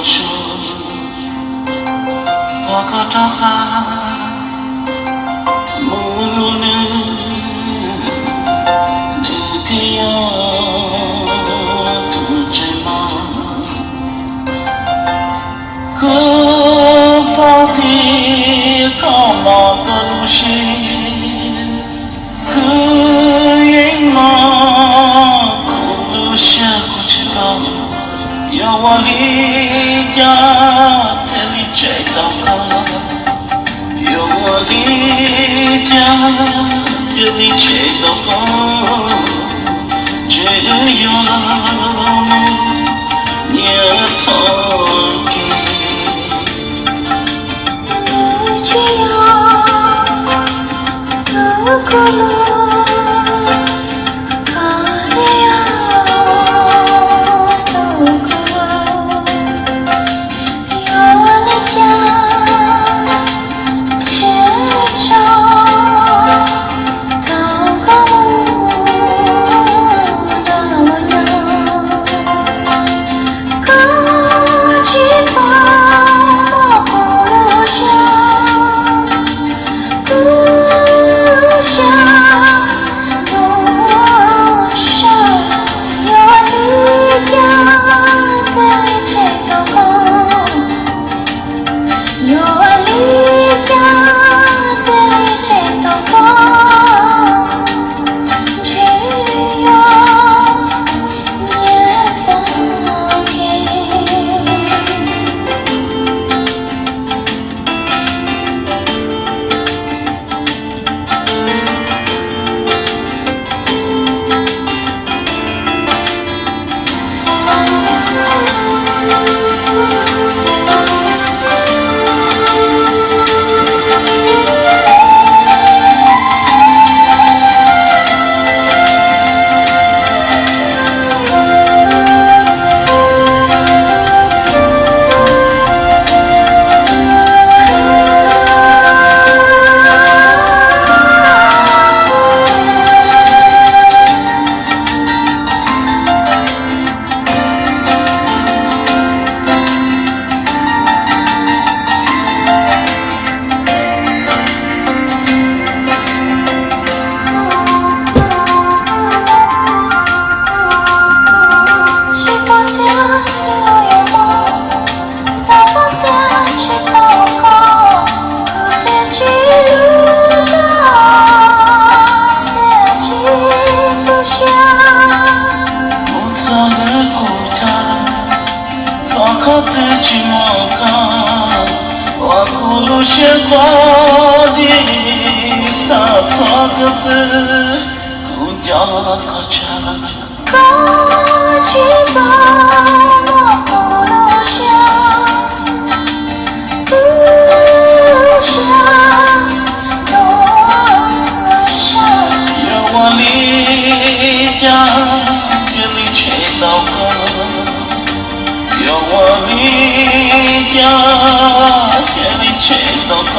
거쳐 바가다가 모르는 느디어 두제만 그 바디 가마던 시 그의 마 고르샤고 지가 여와리자 tellicetaka 여와리자 tellicetaka 제여무 녀석이 지야 그걸로 시과디 사사가스 군자가차 가지마 고로샤 노샤 여와리자 tellicetaka 여와리자 tellicetaka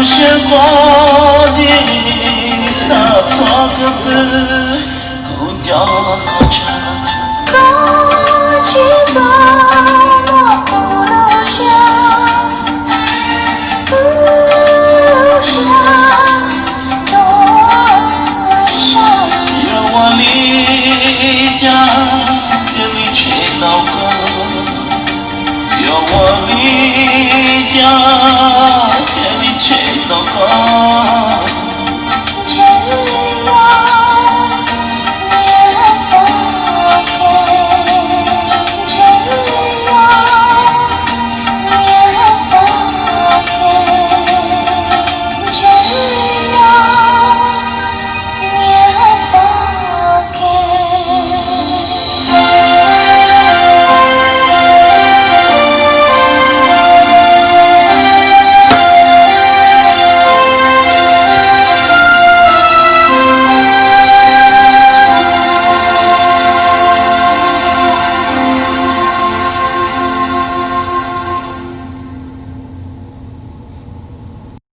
시과디 사사가스 군자가차 가지마 고로샤 နောက်ကပြောဝလေးကြချဲ့ပြီးချေတော့က